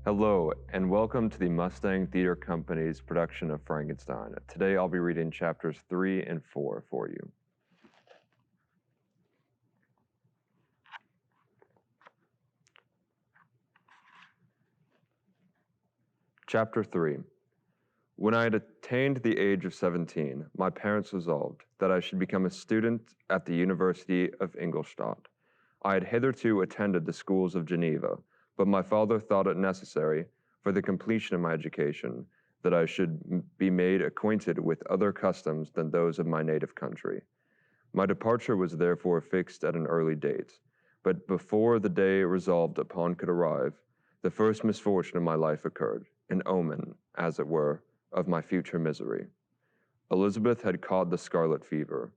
Hello, and welcome to the Mustang Theatre Company's production of Frankenstein. Today I'll be reading chapters 3 and 4 for you. Chapter 3. When I had attained the age of 17, my parents resolved that I should become a student at the University of Ingolstadt. I had hitherto attended the schools of Geneva, but my father thought it necessary, for the completion of my education, that I should be made acquainted with other customs than those of my native country. My departure was therefore fixed at an early date, but before the day resolved upon could arrive, the first misfortune of my life occurred, an omen, as it were, of my future misery. Elizabeth had caught the scarlet fever.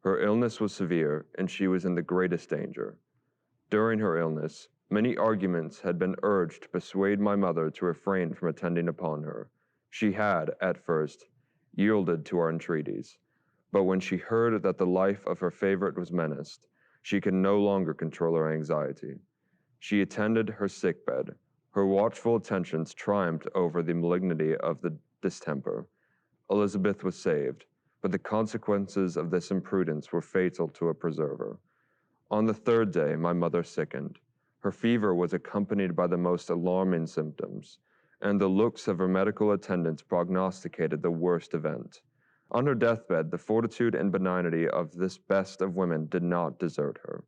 Her illness was severe, and she was in the greatest danger. During her illness, many arguments had been urged to persuade my mother to refrain from attending upon her. She had, at first, yielded to our entreaties, but when she heard that the life of her favorite was menaced, she could no longer control her anxiety. She attended her sickbed. Her watchful attentions triumphed over the malignity of the distemper. Elizabeth was saved, but the consequences of this imprudence were fatal to a preserver. On the third day, my mother sickened. Her fever was accompanied by the most alarming symptoms, and the looks of her medical attendants prognosticated the worst event. On her deathbed, the fortitude and benignity of this best of women did not desert her.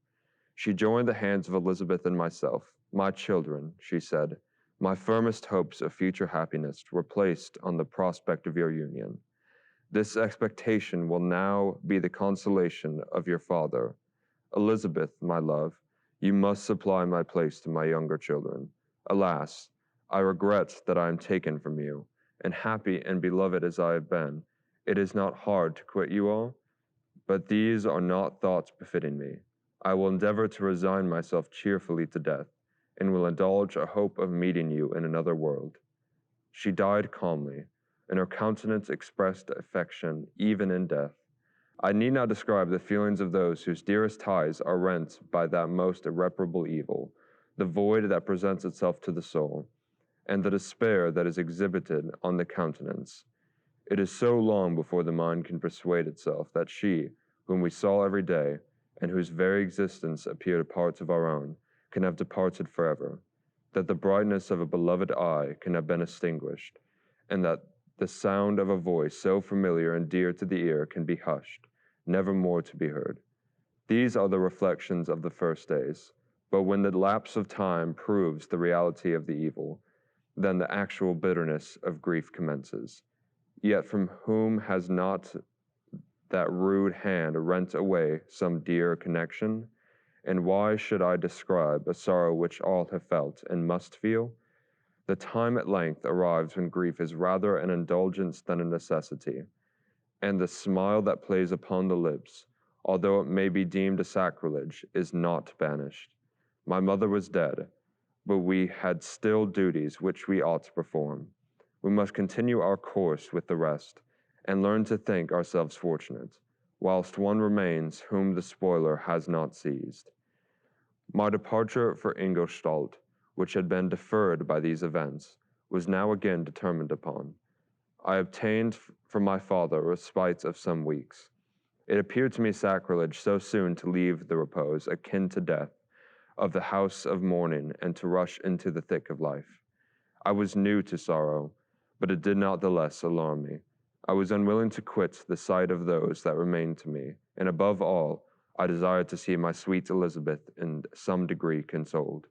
She joined the hands of Elizabeth and myself. "My children," she said, "my firmest hopes of future happiness were placed on the prospect of your union. This expectation will now be the consolation of your father. Elizabeth, my love, you must supply my place to my younger children. Alas, I regret that I am taken from you, and happy and beloved as I have been, it is not hard to quit you all, but these are not thoughts befitting me. I will endeavor to resign myself cheerfully to death, and will indulge a hope of meeting you in another world." She died calmly, and her countenance expressed affection even in death. I need not describe the feelings of those whose dearest ties are rent by that most irreparable evil, the void that presents itself to the soul, and the despair that is exhibited on the countenance. It is so long before the mind can persuade itself that she, whom we saw every day, and whose very existence appeared parts of our own, can have departed forever, that the brightness of a beloved eye can have been extinguished, and that the sound of a voice so familiar and dear to the ear can be hushed, never more to be heard. These are the reflections of the first days, but when the lapse of time proves the reality of the evil, then the actual bitterness of grief commences. Yet from whom has not that rude hand rent away some dear connection? And why should I describe a sorrow which all have felt and must feel? The time at length arrives when grief is rather an indulgence than a necessity, and the smile that plays upon the lips, although it may be deemed a sacrilege, is not banished. My mother was dead, but we had still duties which we ought to perform. We must continue our course with the rest, and learn to think ourselves fortunate, whilst one remains whom the spoiler has not seized. My departure for Ingolstadt, which had been deferred by these events, was now again determined upon. I obtained from my father a respite of some weeks. It appeared to me sacrilege so soon to leave the repose, akin to death, of the house of mourning, and to rush into the thick of life. I was new to sorrow, but it did not the less alarm me. I was unwilling to quit the sight of those that remained to me, and above all, I desired to see my sweet Elizabeth in some degree consoled.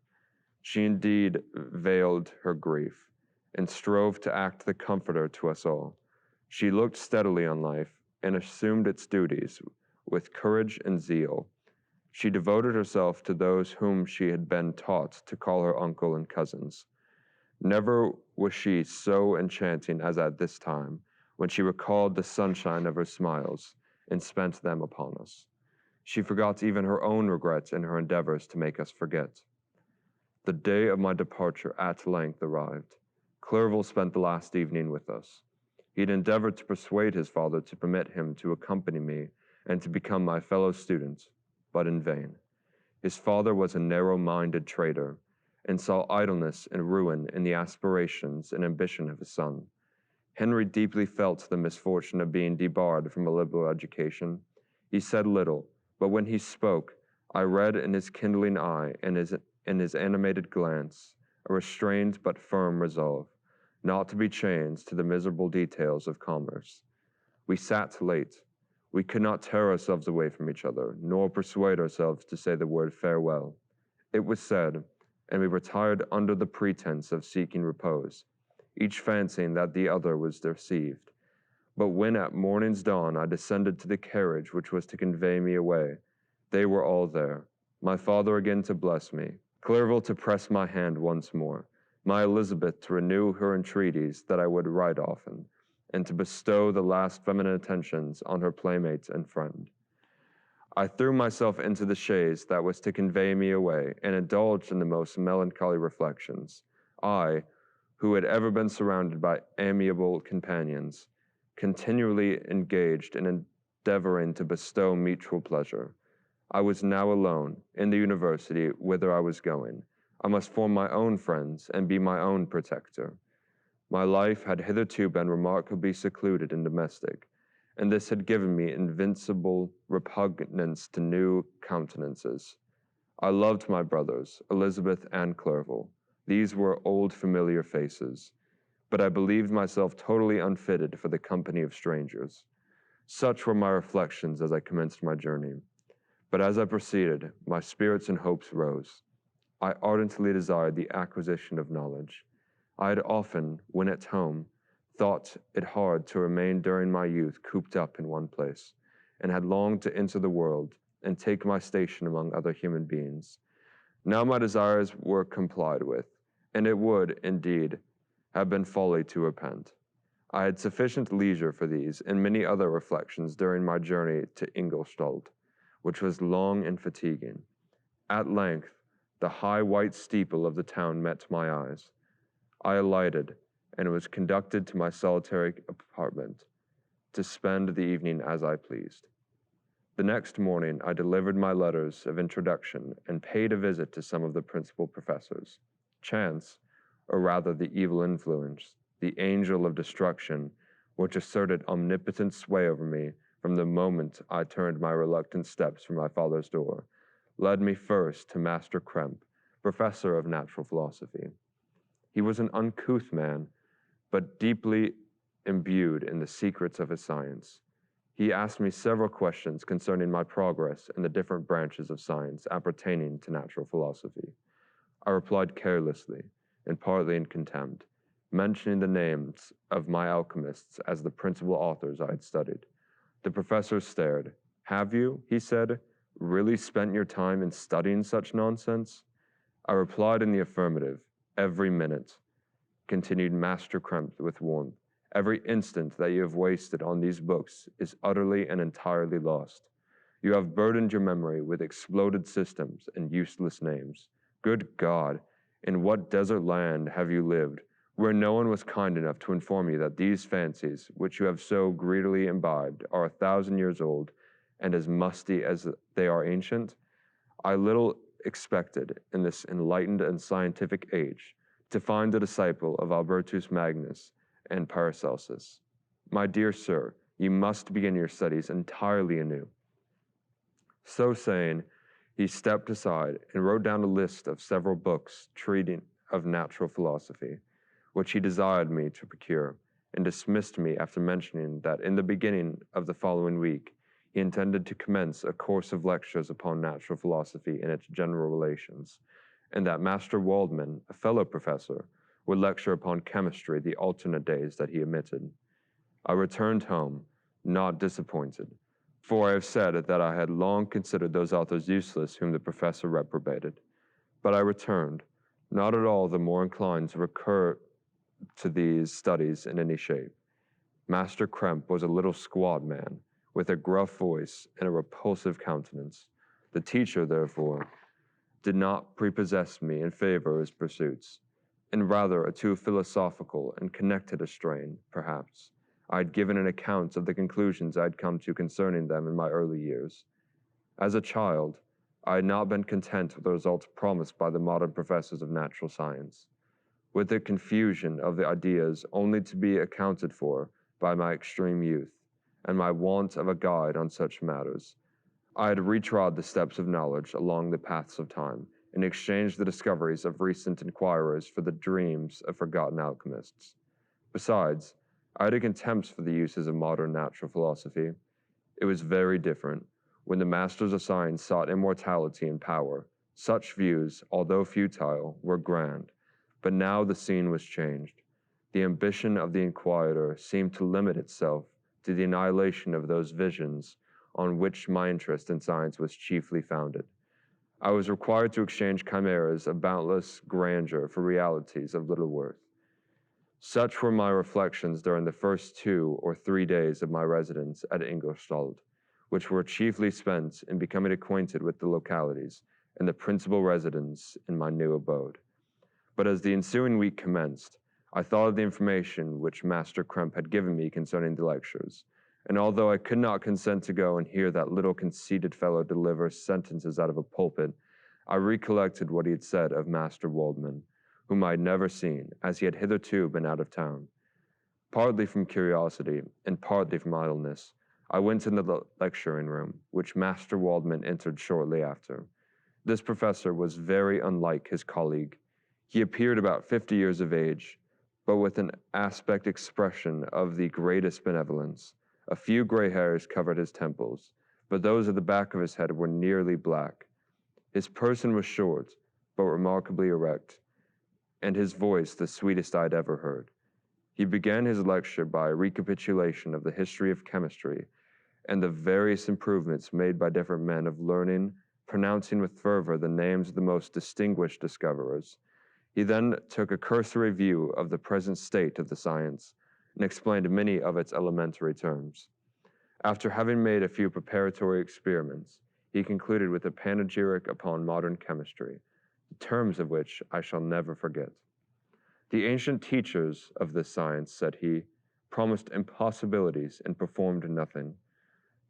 She indeed veiled her grief, and strove to act the comforter to us all. She looked steadily on life, and assumed its duties with courage and zeal. She devoted herself to those whom she had been taught to call her uncle and cousins. Never was she so enchanting as at this time, when she recalled the sunshine of her smiles, and spent them upon us. She forgot even her own regrets in her endeavors to make us forget. The day of my departure at length arrived. Clerval spent the last evening with us. He had endeavored to persuade his father to permit him to accompany me and to become my fellow student, but in vain. His father was a narrow-minded traitor, and saw idleness and ruin in the aspirations and ambition of his son. Henry deeply felt the misfortune of being debarred from a liberal education. He said little, but when he spoke, I read in his kindling eye and in his animated glance a restrained but firm resolve, not to be chained to the miserable details of commerce. We sat late. We could not tear ourselves away from each other, nor persuade ourselves to say the word farewell. It was said, and we retired under the pretense of seeking repose, each fancying that the other was deceived. But when at morning's dawn I descended to the carriage which was to convey me away, they were all there, my father again to bless me, Clerval to press my hand once more, my Elizabeth to renew her entreaties that I would write often, and to bestow the last feminine attentions on her playmate and friend. I threw myself into the chaise that was to convey me away, and indulged in the most melancholy reflections. I, who had ever been surrounded by amiable companions, continually engaged in endeavoring to bestow mutual pleasure. I was now alone, in the university whither I was going. I must form my own friends, and be my own protector. My life had hitherto been remarkably secluded and domestic, and this had given me invincible repugnance to new countenances. I loved my brothers, Elizabeth and Clerval. These were old familiar faces, but I believed myself totally unfitted for the company of strangers. Such were my reflections as I commenced my journey. But as I proceeded, my spirits and hopes rose. I ardently desired the acquisition of knowledge. I had often, when at home, thought it hard to remain during my youth cooped up in one place, and had longed to enter the world and take my station among other human beings. Now my desires were complied with, and it would, indeed, have been folly to repent. I had sufficient leisure for these and many other reflections during my journey to Ingolstadt, which was long and fatiguing. At length, the high white steeple of the town met my eyes. I alighted, and was conducted to my solitary apartment to spend the evening as I pleased. The next morning I delivered my letters of introduction and paid a visit to some of the principal professors. Chance, or rather the evil influence, the angel of destruction, which asserted omnipotent sway over me from the moment I turned my reluctant steps from my father's door, led me first to Master Krempe, professor of natural philosophy. He was an uncouth man, but deeply imbued in the secrets of his science. He asked me several questions concerning my progress in the different branches of science appertaining to natural philosophy. I replied carelessly, and partly in contempt, mentioning the names of my alchemists as the principal authors I had studied. The professor stared. "Have you," he said, "really spent your time in studying such nonsense?" I replied in the affirmative. "Every minute," continued Master Krempe with warmth, "every instant that you have wasted on these books is utterly and entirely lost. You have burdened your memory with exploded systems and useless names. Good God, in what desert land have you lived, where no one was kind enough to inform you that these fancies, which you have so greedily imbibed, are 1,000 years old, and as musty as they are ancient? I little expected, in this enlightened and scientific age, to find a disciple of Albertus Magnus and Paracelsus. My dear sir, you must begin your studies entirely anew." So saying, he stepped aside and wrote down a list of several books treating of natural philosophy, which he desired me to procure, and dismissed me after mentioning that in the beginning of the following week he intended to commence a course of lectures upon natural philosophy and its general relations, and that Master Waldman, a fellow professor, would lecture upon chemistry the alternate days that he omitted. I returned home, not disappointed, for I have said that I had long considered those authors useless whom the professor reprobated. But I returned, not at all the more inclined to recur to these studies in any shape. Master Krempe was a little squat man, with a gruff voice and a repulsive countenance. The teacher, therefore, did not prepossess me in favor of his pursuits. In rather a too philosophical and connected a strain, perhaps, I had given an account of the conclusions I had come to concerning them in my early years. As a child, I had not been content with the results promised by the modern professors of natural science, with the confusion of the ideas only to be accounted for by my extreme youth, and my want of a guide on such matters. I had retrod the steps of knowledge along the paths of time, and exchanged the discoveries of recent inquirers for the dreams of forgotten alchemists. Besides, I had a contempt for the uses of modern natural philosophy. It was very different. When the masters of science sought immortality and power, such views, although futile, were grand. But now the scene was changed. The ambition of the inquirer seemed to limit itself to the annihilation of those visions on which my interest in science was chiefly founded. I was required to exchange chimeras of boundless grandeur for realities of little worth. Such were my reflections during the first 2 or 3 days of my residence at Ingolstadt, which were chiefly spent in becoming acquainted with the localities and the principal residents in my new abode. But as the ensuing week commenced, I thought of the information which Master Kremp had given me concerning the lectures, and although I could not consent to go and hear that little conceited fellow deliver sentences out of a pulpit, I recollected what he had said of Master Waldman, whom I had never seen, as he had hitherto been out of town. Partly from curiosity, and partly from idleness, I went into the lecturing room, which Master Waldman entered shortly after. This professor was very unlike his colleague. He appeared about 50 years of age, but with an aspect expression of the greatest benevolence. A few gray hairs covered his temples, but those at the back of his head were nearly black. His person was short, but remarkably erect, and his voice the sweetest I had ever heard. He began his lecture by a recapitulation of the history of chemistry and the various improvements made by different men of learning, pronouncing with fervor the names of the most distinguished discoverers. He then took a cursory view of the present state of the science and explained many of its elementary terms. After having made a few preparatory experiments, he concluded with a panegyric upon modern chemistry, the terms of which I shall never forget. The ancient teachers of this science, said he, promised impossibilities and performed nothing.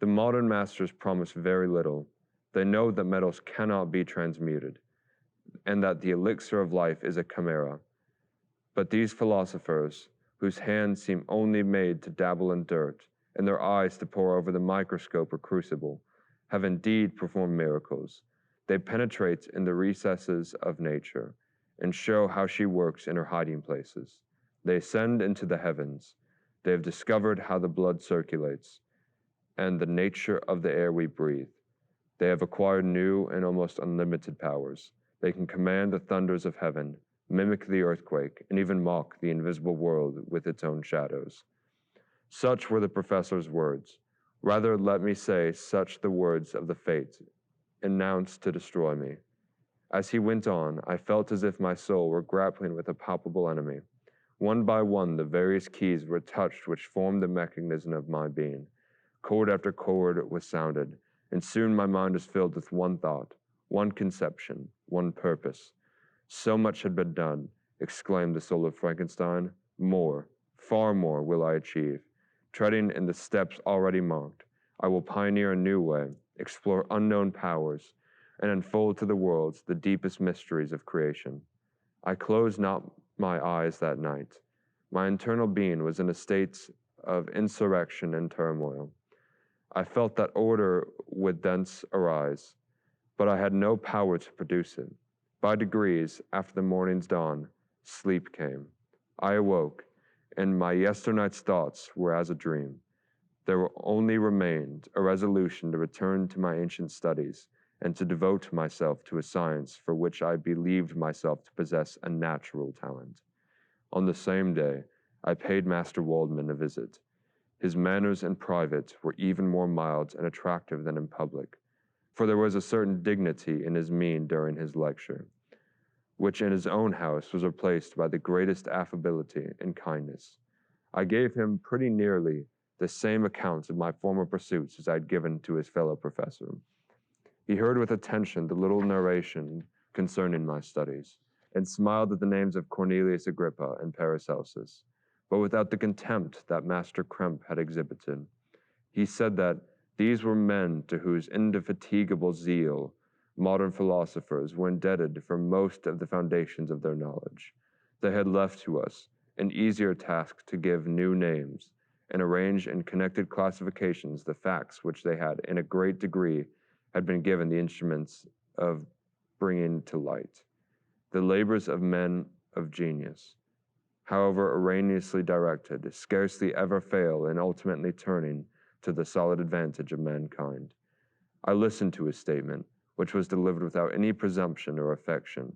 The modern masters promise very little. They know that metals cannot be transmuted, and that the elixir of life is a chimera. But these philosophers, whose hands seem only made to dabble in dirt, and their eyes to pore over the microscope or crucible, have indeed performed miracles. They penetrate in the recesses of nature, and show how she works in her hiding places. They ascend into the heavens. They have discovered how the blood circulates, and the nature of the air we breathe. They have acquired new and almost unlimited powers. They can command the thunders of heaven, mimic the earthquake, and even mock the invisible world with its own shadows. Such were the professor's words. Rather, let me say, such the words of the fate announced to destroy me. As he went on, I felt as if my soul were grappling with a palpable enemy. One by one, the various keys were touched which formed the mechanism of my being. Chord after chord was sounded, and soon my mind was filled with one thought, one conception, one purpose. So much had been done, exclaimed the soul of Frankenstein. More, far more will I achieve. Treading in the steps already marked, I will pioneer a new way, explore unknown powers, and unfold to the world the deepest mysteries of creation. I closed not my eyes that night. My internal being was in a state of insurrection and turmoil. I felt that order would thence arise, but I had no power to produce it. By degrees, after the morning's dawn, sleep came. I awoke, and my yesternight's thoughts were as a dream. There only remained a resolution to return to my ancient studies, and to devote myself to a science for which I believed myself to possess a natural talent. On the same day, I paid Master Waldman a visit. His manners in private were even more mild and attractive than in public, for there was a certain dignity in his mien during his lecture, which in his own house was replaced by the greatest affability and kindness. I gave him pretty nearly the same accounts of my former pursuits as I had given to his fellow professor. He heard with attention the little narration concerning my studies, and smiled at the names of Cornelius Agrippa and Paracelsus, but without the contempt that Master Kremp had exhibited. He said that these were men to whose indefatigable zeal modern philosophers were indebted for most of the foundations of their knowledge. They had left to us an easier task to give new names and arrange in connected classifications the facts which they had, in a great degree, had been given the instruments of bringing to light. The labors of men of genius, however erroneously directed, scarcely ever fail in ultimately turning to the solid advantage of mankind. I listened to his statement, which was delivered without any presumption or affection,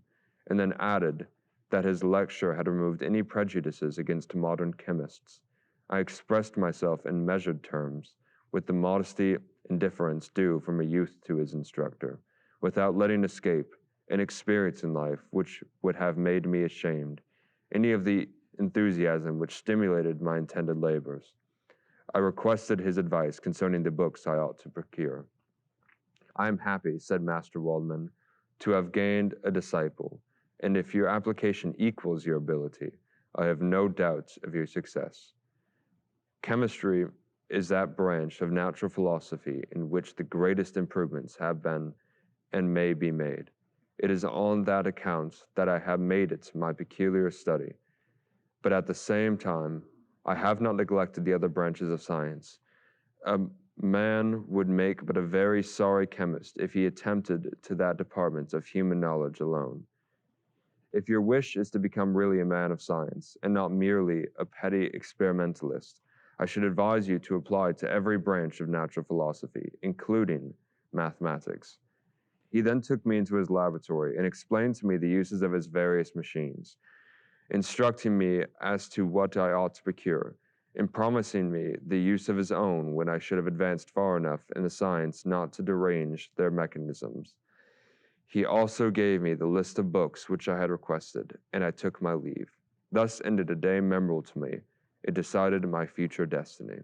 and then added that his lecture had removed any prejudices against modern chemists. I expressed myself in measured terms, with the modesty and deference due from a youth to his instructor, without letting escape an experience in life which would have made me ashamed, any of the enthusiasm which stimulated my intended labors. I requested his advice concerning the books I ought to procure. I am happy, said Master Waldman, to have gained a disciple, and if your application equals your ability, I have no doubts of your success. Chemistry is that branch of natural philosophy in which the greatest improvements have been and may be made. It is on that account that I have made it my peculiar study. But at the same time, I have not neglected the other branches of science. A man would make but a very sorry chemist if he attempted to that department of human knowledge alone. If your wish is to become really a man of science, and not merely a petty experimentalist, I should advise you to apply to every branch of natural philosophy, including mathematics. He then took me into his laboratory and explained to me the uses of his various machines, instructing me as to what I ought to procure, and promising me the use of his own when I should have advanced far enough in the science not to derange their mechanisms. He also gave me the list of books which I had requested, and I took my leave. Thus ended a day memorable to me. It decided my future destiny.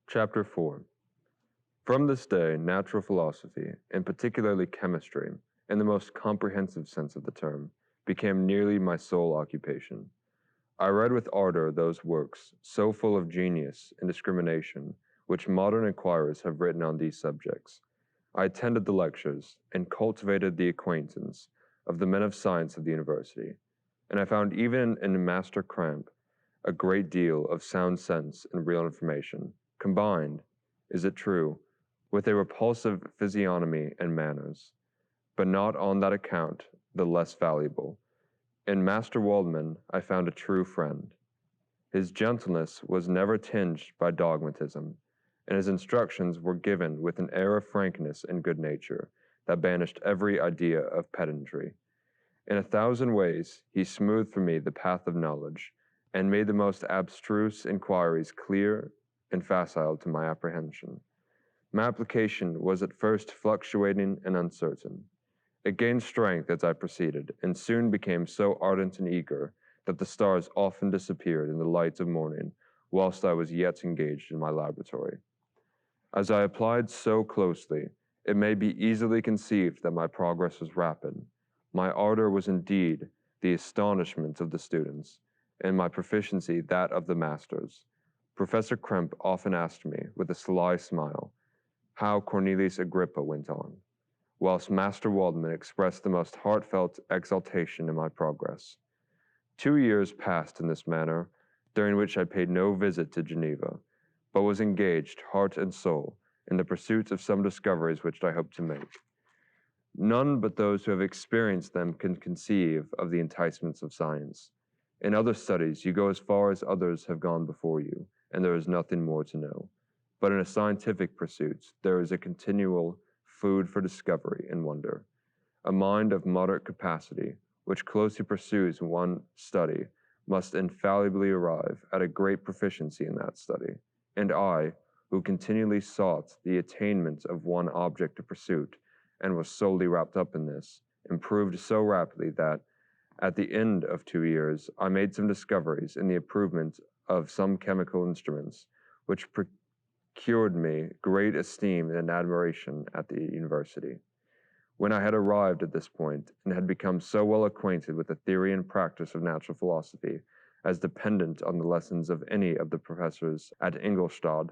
Chapter 4. From this day, natural philosophy, and particularly chemistry, in the most comprehensive sense of the term, became nearly my sole occupation. I read with ardor those works, so full of genius and discrimination, which modern inquirers have written on these subjects. I attended the lectures, and cultivated the acquaintance of the men of science of the university, and I found even in Master Cramp a great deal of sound sense and real information, combined, is it true, with a repulsive physiognomy and manners, but not on that account the less valuable. In Master Waldman I found a true friend. His gentleness was never tinged by dogmatism, and his instructions were given with an air of frankness and good nature that banished every idea of pedantry. In 1,000 ways he smoothed for me the path of knowledge, and made the most abstruse inquiries clear and facile to my apprehension. My application was at first fluctuating and uncertain. It gained strength as I proceeded, and soon became so ardent and eager that the stars often disappeared in the light of morning, whilst I was yet engaged in my laboratory. As I applied so closely, it may be easily conceived that my progress was rapid. My ardor was indeed the astonishment of the students, and my proficiency that of the masters. Professor Kremp often asked me, with a sly smile, how Cornelius Agrippa went on, whilst Master Waldman expressed the most heartfelt exultation in my progress. 2 years passed in this manner, during which I paid no visit to Geneva, but was engaged, heart and soul, in the pursuit of some discoveries which I hoped to make. None but those who have experienced them can conceive of the enticements of science. In other studies, you go as far as others have gone before you, and there is nothing more to know. But in a scientific pursuit, there is a continual food for discovery and wonder. A mind of moderate capacity, which closely pursues one study, must infallibly arrive at a great proficiency in that study. And I, who continually sought the attainment of one object of pursuit, and was solely wrapped up in this, improved so rapidly that, at the end of 2 years, I made some discoveries in the improvement of some chemical instruments, which procured me great esteem and admiration at the university. When I had arrived at this point, and had become so well acquainted with the theory and practice of natural philosophy, as dependent on the lessons of any of the professors at Ingolstadt,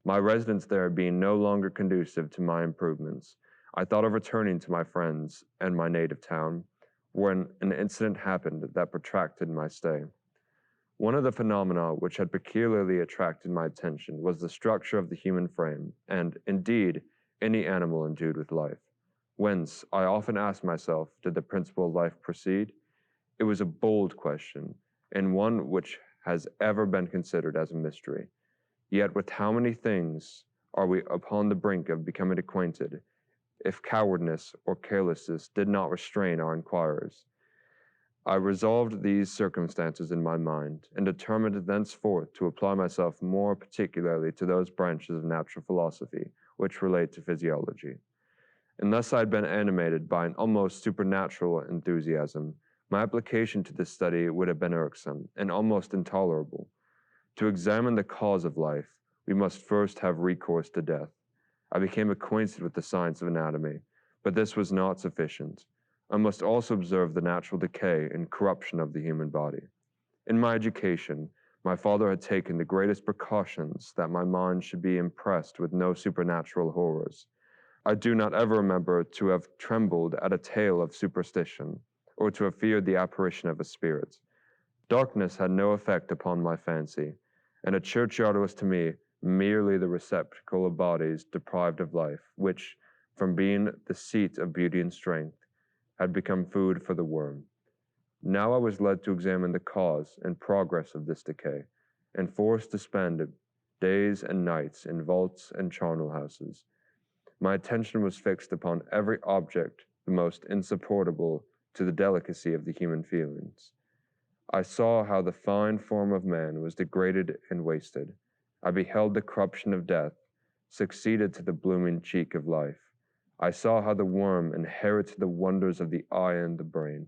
my residence there being no longer conducive to my improvements, I thought of returning to my friends and my native town, when an incident happened that protracted my stay. One of the phenomena which had peculiarly attracted my attention was the structure of the human frame, and, indeed, any animal endued with life. Whence, I often asked myself, did the principle of life proceed? It was a bold question, and one which has ever been considered as a mystery. Yet with how many things are we upon the brink of becoming acquainted, if cowardice or carelessness did not restrain our inquirers? I resolved these circumstances in my mind, and determined thenceforth to apply myself more particularly to those branches of natural philosophy which relate to physiology. Unless I had been animated by an almost supernatural enthusiasm, my application to this study would have been irksome and almost intolerable. To examine the cause of life, we must first have recourse to death. I became acquainted with the science of anatomy, but this was not sufficient. I must also observe the natural decay and corruption of the human body. In my education, my father had taken the greatest precautions that my mind should be impressed with no supernatural horrors. I do not ever remember to have trembled at a tale of superstition, or to have feared the apparition of a spirit. Darkness had no effect upon my fancy, and a churchyard was to me merely the receptacle of bodies deprived of life, which, from being the seat of beauty and strength, had become food for the worm. Now I was led to examine the cause and progress of this decay, and forced to spend days and nights in vaults and charnel houses. My attention was fixed upon every object the most insupportable to the delicacy of the human feelings. I saw how the fine form of man was degraded and wasted. I beheld the corruption of death succeeded to the blooming cheek of life. I saw how the worm inherited the wonders of the eye and the brain.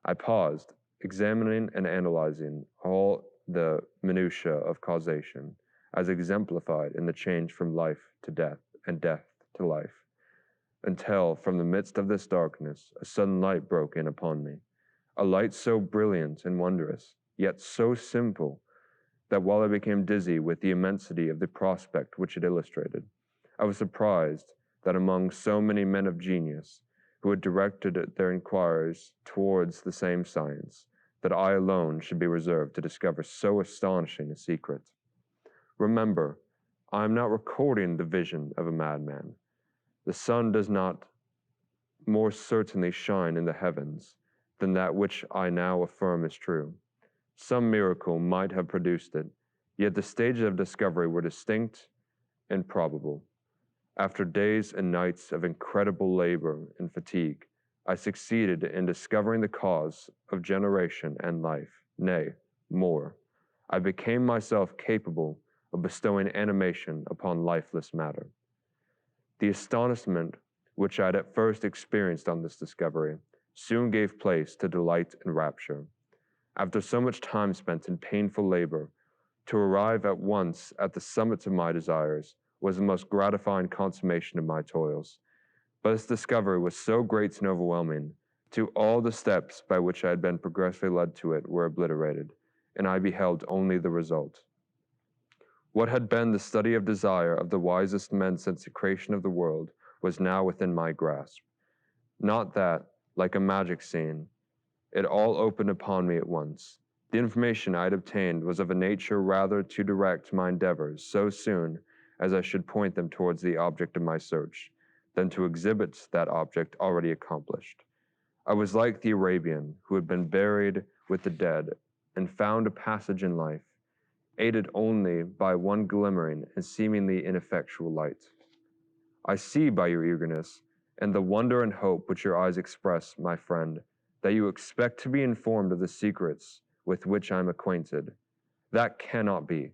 I paused, examining and analyzing all the minutiae of causation, as exemplified in the change from life to death and death to life, until, from the midst of this darkness, a sudden light broke in upon me, a light so brilliant and wondrous, yet so simple, that while I became dizzy with the immensity of the prospect which it illustrated, I was surprised that among so many men of genius, who had directed their inquiries towards the same science, that I alone should be reserved to discover so astonishing a secret. Remember, I am not recording the vision of a madman. The sun does not more certainly shine in the heavens than that which I now affirm is true. Some miracle might have produced it, yet the stages of discovery were distinct and probable. After days and nights of incredible labor and fatigue, I succeeded in discovering the cause of generation and life. Nay, more, I became myself capable of bestowing animation upon lifeless matter. The astonishment which I had at first experienced on this discovery soon gave place to delight and rapture. After so much time spent in painful labor, to arrive at once at the summit of my desires was the most gratifying consummation of my toils. But this discovery was so great and overwhelming, till all the steps by which I had been progressively led to it were obliterated, and I beheld only the result. What had been the study of desire of the wisest men since the creation of the world was now within my grasp. Not that, like a magic scene, it all opened upon me at once. The information I had obtained was of a nature rather to direct my endeavors so soon as I should point them towards the object of my search, than to exhibit that object already accomplished. I was like the Arabian who had been buried with the dead and found a passage in life, aided only by one glimmering and seemingly ineffectual light. I see by your eagerness, and the wonder and hope which your eyes express, my friend, that you expect to be informed of the secrets with which I am acquainted. That cannot be.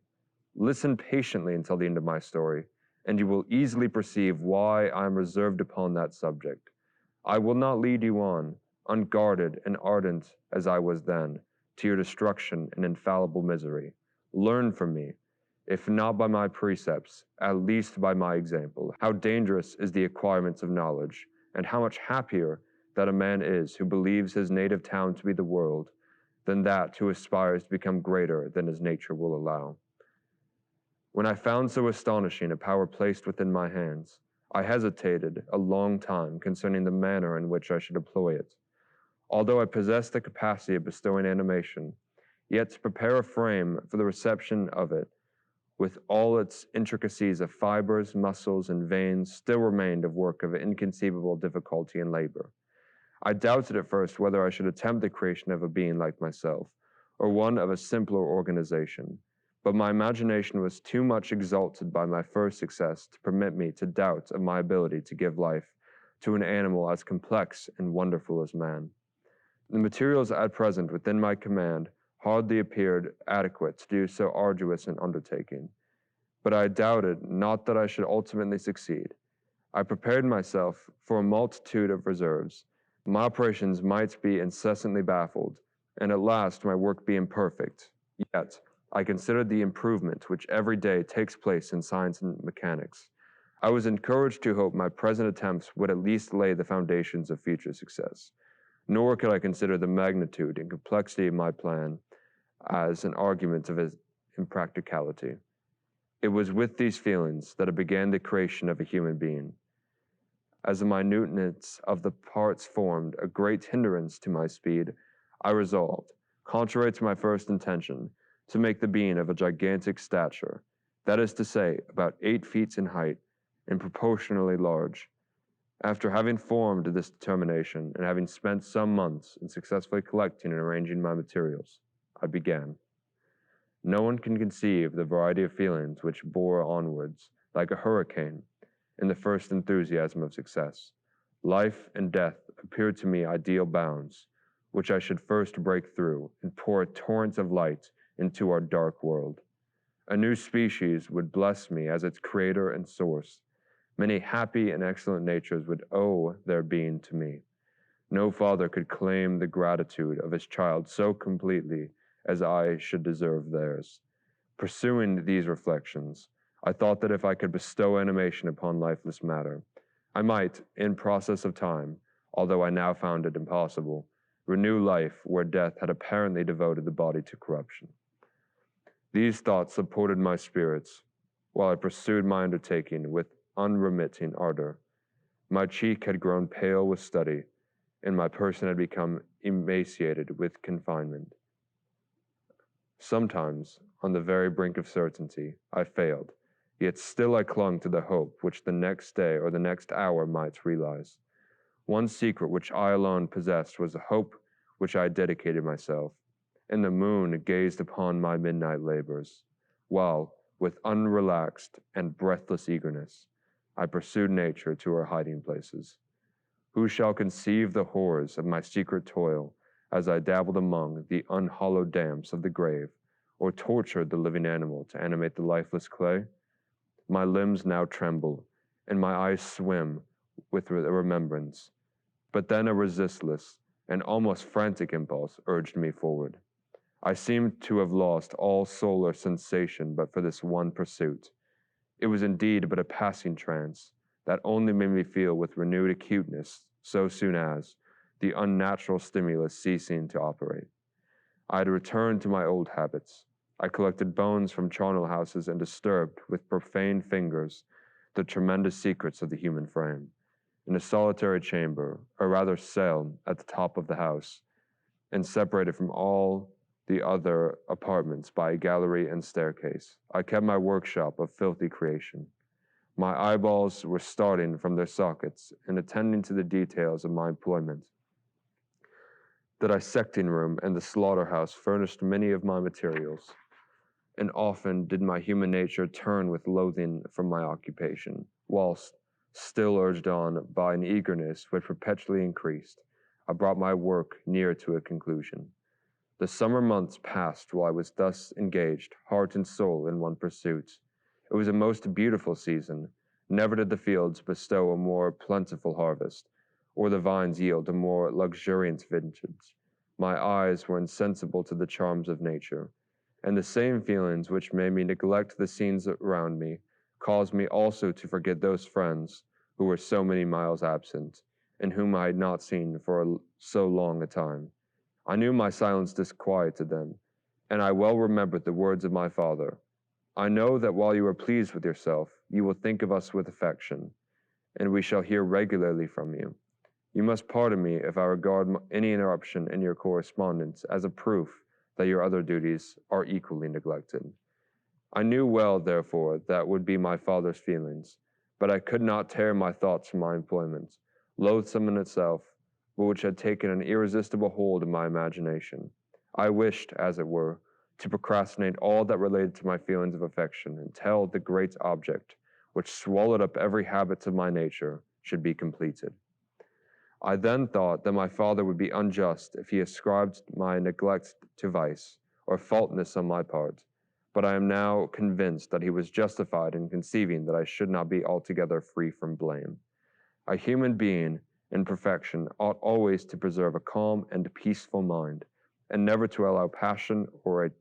Listen patiently until the end of my story, and you will easily perceive why I am reserved upon that subject. I will not lead you on, unguarded and ardent as I was then, to your destruction and infallible misery. Learn from me, if not by my precepts, at least by my example, how dangerous is the acquirements of knowledge, and how much happier that a man is who believes his native town to be the world, than that who aspires to become greater than his nature will allow. When I found so astonishing a power placed within my hands, I hesitated a long time concerning the manner in which I should employ it. Although I possessed the capacity of bestowing animation, yet to prepare a frame for the reception of it, with all its intricacies of fibers, muscles, and veins, still remained a work of inconceivable difficulty and labor. I doubted at first whether I should attempt the creation of a being like myself, or one of a simpler organization, but my imagination was too much exalted by my first success to permit me to doubt of my ability to give life to an animal as complex and wonderful as man. The materials at present within my command hardly appeared adequate to do so arduous an undertaking, but I doubted not that I should ultimately succeed. I prepared myself for a multitude of reserves. My operations might be incessantly baffled, and at last my work be imperfect. Yet, I considered the improvement which every day takes place in science and mechanics. I was encouraged to hope my present attempts would at least lay the foundations of future success. Nor could I consider the magnitude and complexity of my plan as an argument of its impracticality. It was with these feelings that I began the creation of a human being. As the minuteness of the parts formed a great hindrance to my speed, I resolved, contrary to my first intention, to make the being of a gigantic stature, that is to say, about 8 feet in height, and proportionally large. After having formed this determination, and having spent some months in successfully collecting and arranging my materials, I began. No one can conceive the variety of feelings which bore onwards, like a hurricane, in the first enthusiasm of success. Life and death appeared to me ideal bounds, which I should first break through and pour a torrent of light into our dark world. A new species would bless me as its creator and source. Many happy and excellent natures would owe their being to me. No father could claim the gratitude of his child so completely as I should deserve theirs. Pursuing these reflections, I thought that if I could bestow animation upon lifeless matter, I might, in process of time, although I now found it impossible, renew life where death had apparently devoted the body to corruption. These thoughts supported my spirits, while I pursued my undertaking with unremitting ardor. My cheek had grown pale with study, and my person had become emaciated with confinement. Sometimes, on the very brink of certainty, I failed, yet still I clung to the hope which the next day or the next hour might realize. One secret which I alone possessed was the hope which I dedicated myself, and the moon gazed upon my midnight labors, while, with unrelaxed and breathless eagerness, I pursued nature to her hiding places. Who shall conceive the horrors of my secret toil as I dabbled among the unhallowed damps of the grave, or tortured the living animal to animate the lifeless clay? My limbs now tremble, and my eyes swim with a remembrance. But then a resistless and almost frantic impulse urged me forward. I seemed to have lost all soul or sensation but for this one pursuit. It was indeed but a passing trance that only made me feel with renewed acuteness so soon as, the unnatural stimulus ceasing to operate, I had returned to my old habits. I collected bones from charnel houses and disturbed with profane fingers the tremendous secrets of the human frame. In a solitary chamber, or rather cell, at the top of the house, and separated from all the other apartments by a gallery and staircase, I kept my workshop of filthy creation. My eyeballs were starting from their sockets and attending to the details of my employment. The dissecting room and the slaughterhouse furnished many of my materials, and often did my human nature turn with loathing from my occupation, whilst, still urged on by an eagerness which perpetually increased, I brought my work near to a conclusion. The summer months passed while I was thus engaged, heart and soul, in one pursuit. It was a most beautiful season. Never did the fields bestow a more plentiful harvest, or the vines yield a more luxuriant vintage. My eyes were insensible to the charms of nature, and the same feelings which made me neglect the scenes around me caused me also to forget those friends who were so many miles absent, and whom I had not seen for so long a time. I knew my silence disquieted them, and I well remembered the words of my father. I know that while you are pleased with yourself, you will think of us with affection, and we shall hear regularly from you. You must pardon me if I regard any interruption in your correspondence as a proof that your other duties are equally neglected. I knew well, therefore, that would be my father's feelings, but I could not tear my thoughts from my employment, loathsome in itself, but which had taken an irresistible hold of my imagination. I wished, as it were, to procrastinate all that related to my feelings of affection until the great object, which swallowed up every habit of my nature, should be completed. I then thought that my father would be unjust if he ascribed my neglect to vice, or faultiness on my part, but I am now convinced that he was justified in conceiving that I should not be altogether free from blame. A human being, in perfection, ought always to preserve a calm and peaceful mind, and never to allow passion or a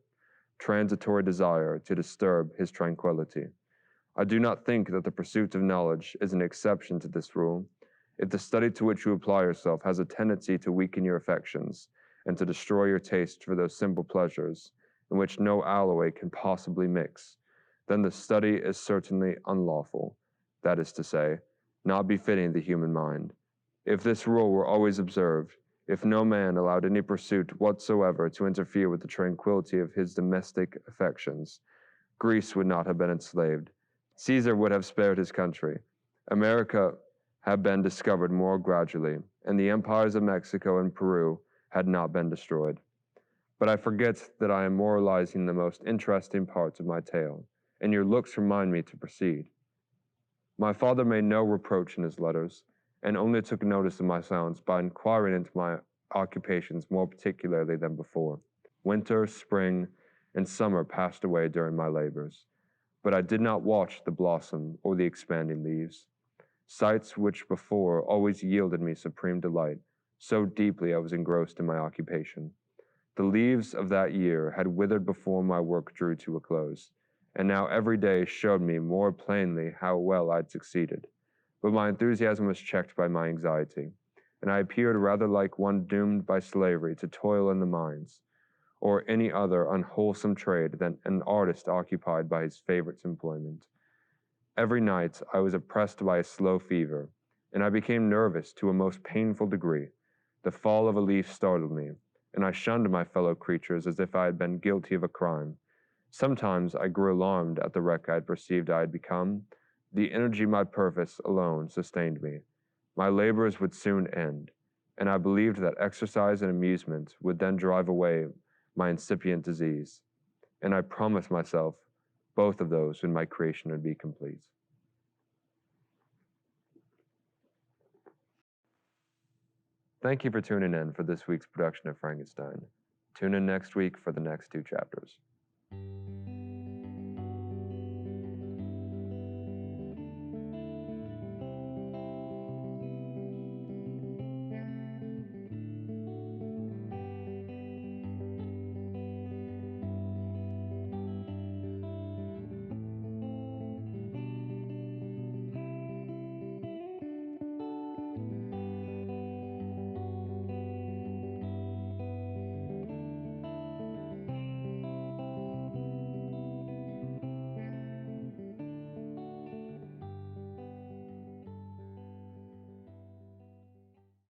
transitory desire to disturb his tranquillity. I do not think that the pursuit of knowledge is an exception to this rule. If the study to which you apply yourself has a tendency to weaken your affections and to destroy your taste for those simple pleasures in which no alloy can possibly mix, then the study is certainly unlawful, that is to say, not befitting the human mind. If this rule were always observed, if no man allowed any pursuit whatsoever to interfere with the tranquillity of his domestic affections, Greece would not have been enslaved. Caesar would have spared his country. America had been discovered more gradually, and the empires of Mexico and Peru had not been destroyed. But I forget that I am moralizing the most interesting parts of my tale, and your looks remind me to proceed. My father made no reproach in his letters, and only took notice of my silence by inquiring into my occupations more particularly than before. Winter, spring, and summer passed away during my labors, but I did not watch the blossom or the expanding leaves. Sights which before always yielded me supreme delight, so deeply I was engrossed in my occupation. The leaves of that year had withered before my work drew to a close, and now every day showed me more plainly how well I had succeeded. But my enthusiasm was checked by my anxiety, and I appeared rather like one doomed by slavery to toil in the mines, or any other unwholesome trade than an artist occupied by his favorite employment. Every night I was oppressed by a slow fever, and I became nervous to a most painful degree. The fall of a leaf startled me, and I shunned my fellow creatures as if I had been guilty of a crime. Sometimes I grew alarmed at the wreck I had perceived I had become. The energy of my purpose alone sustained me. My labors would soon end, and I believed that exercise and amusement would then drive away my incipient disease, and I promised myself both of those when my creation would be complete. Thank you for tuning in for this week's production of Frankenstein. Tune in next week for the next two chapters.